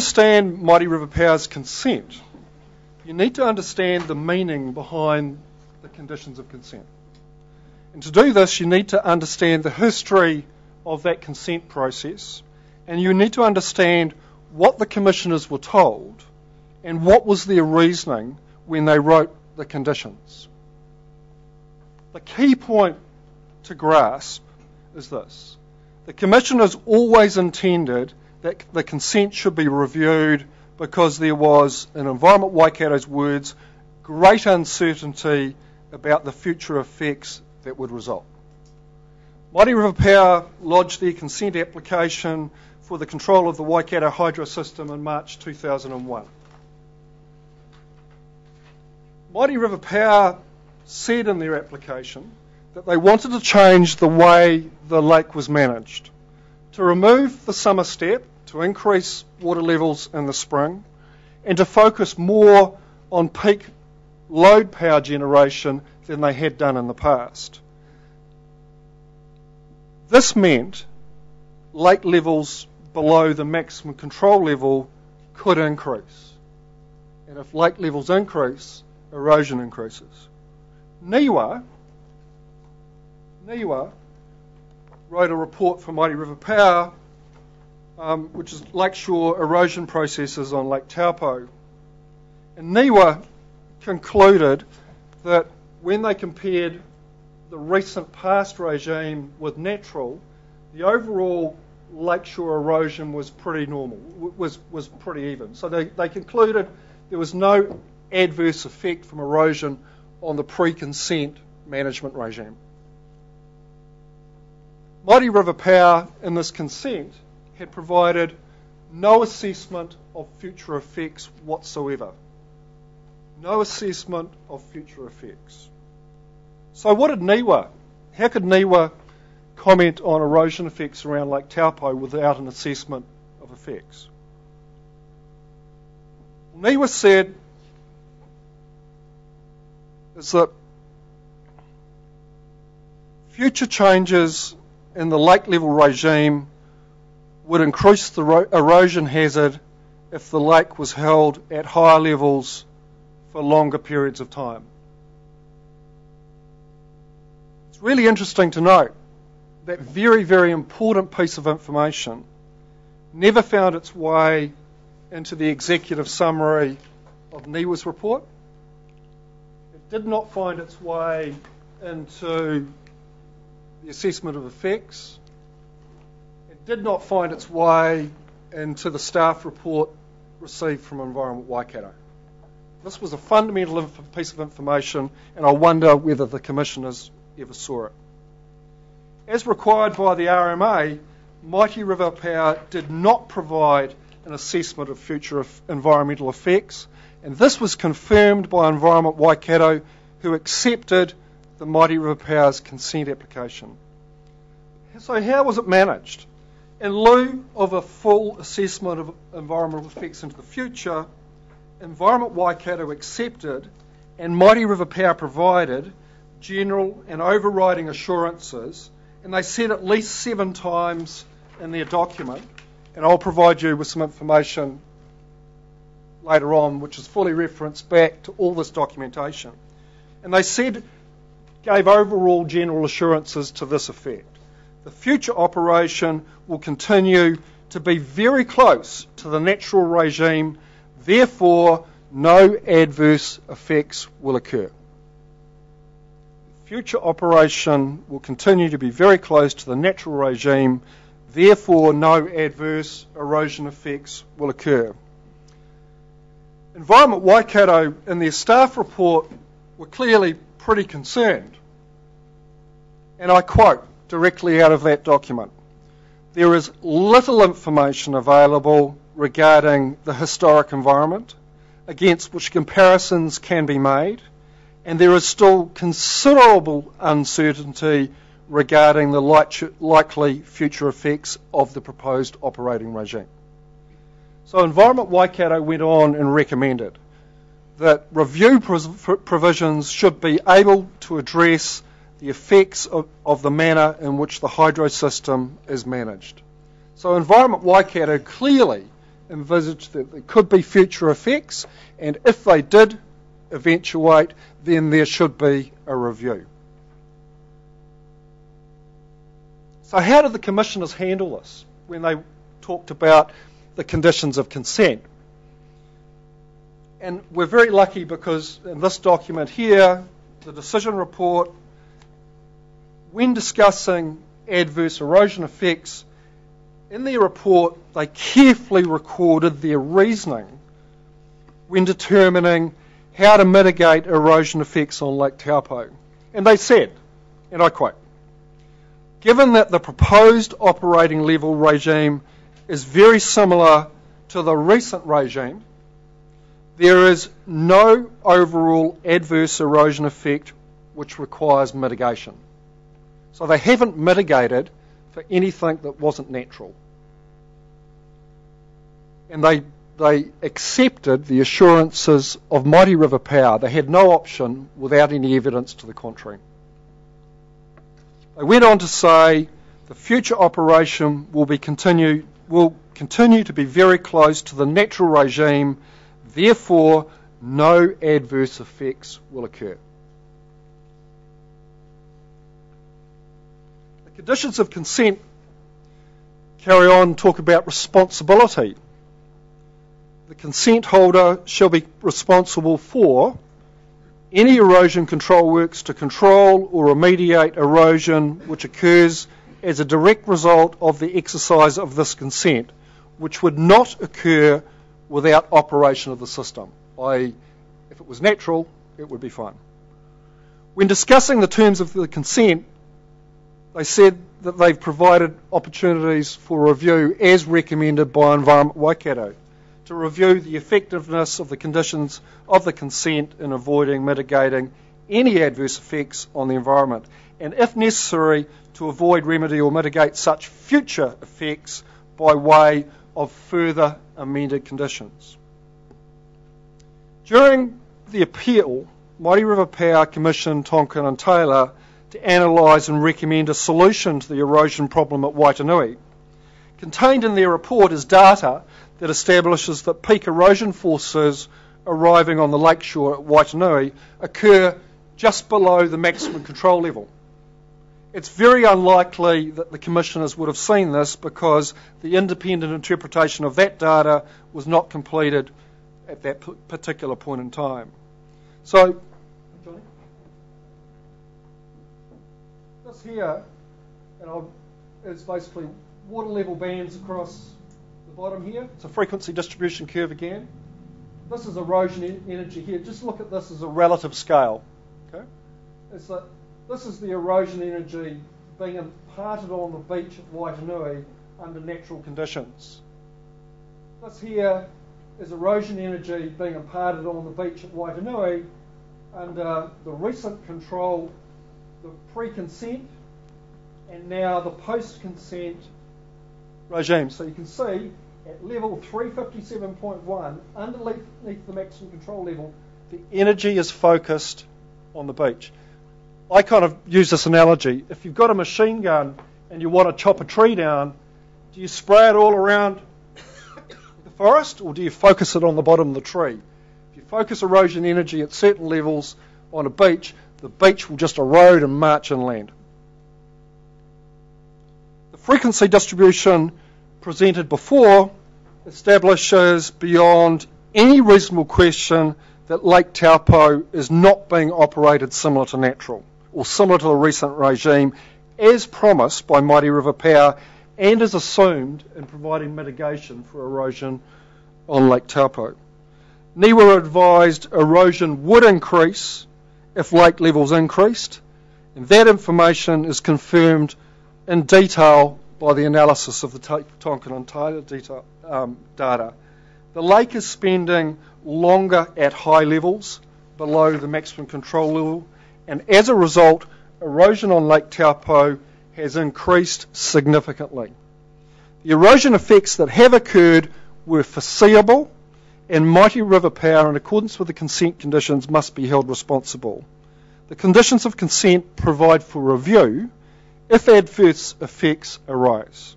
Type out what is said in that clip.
understand Mighty River Power's consent, you need to understand the meaning behind the conditions of consent. And to do this, you need to understand the history of that consent process, and you need to understand what the commissioners were told and what was their reasoning when they wrote the conditions. The key point to grasp is this. The commissioners always intended that the consent should be reviewed because there was, in Environment Waikato's words, great uncertainty about the future effects that would result. Mighty River Power lodged their consent application for the control of the Waikato hydro system in March 2001. Mighty River Power said in their application that they wanted to change the way the lake was managed, to remove the summer step, to increase water levels in the spring, and to focus more on peak load power generation than they had done in the past. This meant lake levels below the maximum control level could increase. And if lake levels increase, erosion increases. NIWA wrote a report for Mighty River Power, which is lakeshore erosion processes on Lake Taupo. And NIWA concluded that when they compared the recent past regime with natural, the overall lakeshore erosion was pretty normal, was pretty even. So they concluded there was no adverse effect from erosion on the pre-consent management regime. Mighty River Power in this consent had provided no assessment of future effects whatsoever. No assessment of future effects. So what did NIWA? How could NIWA comment on erosion effects around Lake Taupo without an assessment of effects? NIWA said is that future changes in the lake level regime would increase the erosion hazard if the lake was held at higher levels for longer periods of time. It's really interesting to note that very, very important piece of information never found its way into the executive summary of NIWA's report. It did not find its way into the assessment of effects. It did not find its way into the staff report received from Environment Waikato. This was a fundamental piece of information, and I wonder whether the commissioners ever saw it. As required by the RMA, Mighty River Power did not provide an assessment of future environmental effects, and this was confirmed by Environment Waikato, who accepted the Mighty River Power's consent application. So how was it managed? In lieu of a full assessment of environmental effects into the future, Environment Waikato accepted and Mighty River Power provided general and overriding assurances, and they said at least 7 times in their document, and I'll provide you with some information later on which is fully referenced back to all this documentation. And they said, gave overall general assurances to this effect. The future operation will continue to be very close to the natural regime, therefore no adverse effects will occur. Future operation will continue to be very close to the natural regime, therefore no adverse erosion effects will occur. Environment Waikato in their staff report were clearly pretty concerned. And I quote directly out of that document, "There is little information available regarding the historic environment against which comparisons can be made, and there is still considerable uncertainty regarding the likely future effects of the proposed operating regime." So Environment Waikato went on and recommended that review provisions should be able to address the effects of the manner in which the hydro system is managed. So Environment Waikato clearly envisaged that there could be future effects, and if they did eventuate, then there should be a review. So how did the commissioners handle this when they talked about the conditions of consent? And we're very lucky because in this document here, the decision report, when discussing adverse erosion effects, in their report they carefully recorded their reasoning when determining how to mitigate erosion effects on Lake Taupo. And they said, and I quote, "Given that the proposed operating level regime is very similar to the recent regime, there is no overall adverse erosion effect which requires mitigation." So they haven't mitigated for anything that wasn't natural. And they accepted the assurances of Mighty River Power. They had no option without any evidence to the contrary. They went on to say the future operation will continue to be very close to the natural regime, therefore no adverse effects will occur. The conditions of consent carry on and talk about responsibility. The consent holder shall be responsible for any erosion control works to control or remediate erosion which occurs as a direct result of the exercise of this consent, which would not occur without operation of the system, i.e. if it was natural, it would be fine. When discussing the terms of the consent, they said that they've provided opportunities for review as recommended by Environment Waikato to review the effectiveness of the conditions of the consent in avoiding mitigating any adverse effects on the environment, and if necessary to avoid, remedy or mitigate such future effects by way of further amended conditions. During the appeal, Mighty River Power commissioned Tonkin and Taylor to analyse and recommend a solution to the erosion problem at Waitanui. Contained in their report is data that establishes that peak erosion forces arriving on the lakeshore at Waitanui occur just below the maximum control level. It's very unlikely that the commissioners would have seen this because the independent interpretation of that data was not completed at that particular point in time. So, Johnny, this here is basically water level bands across the bottom here. It's a frequency distribution curve again. This is erosion energy here. Just look at this as a relative scale. Okay, this is the erosion energy being imparted on the beach at Waitanui under natural conditions. This here is erosion energy being imparted on the beach at Waitanui under the recent control, the pre-consent, and now the post-consent regime. So you can see at level 357.1, underneath the maximum control level, the energy is focused on the beach. I kind of use this analogy. If you've got a machine gun and you want to chop a tree down, do you spray it all around the forest, or do you focus it on the bottom of the tree? If you focus erosion energy at certain levels on a beach, the beach will just erode and march inland. The frequency distribution presented before establishes beyond any reasonable question that Lake Taupo is not being operated similar to natural or similar to the recent regime as promised by Mighty River Power and as assumed in providing mitigation for erosion on Lake Taupo. NIWA advised erosion would increase if lake levels increased, and that information is confirmed in detail by the analysis of the Tonkin and Taylor data. The lake is spending longer at high levels below the maximum control level, and as a result, erosion on Lake Taupo has increased significantly. The erosion effects that have occurred were foreseeable, and Mighty River Power, in accordance with the consent conditions, must be held responsible. The conditions of consent provide for review if adverse effects arise.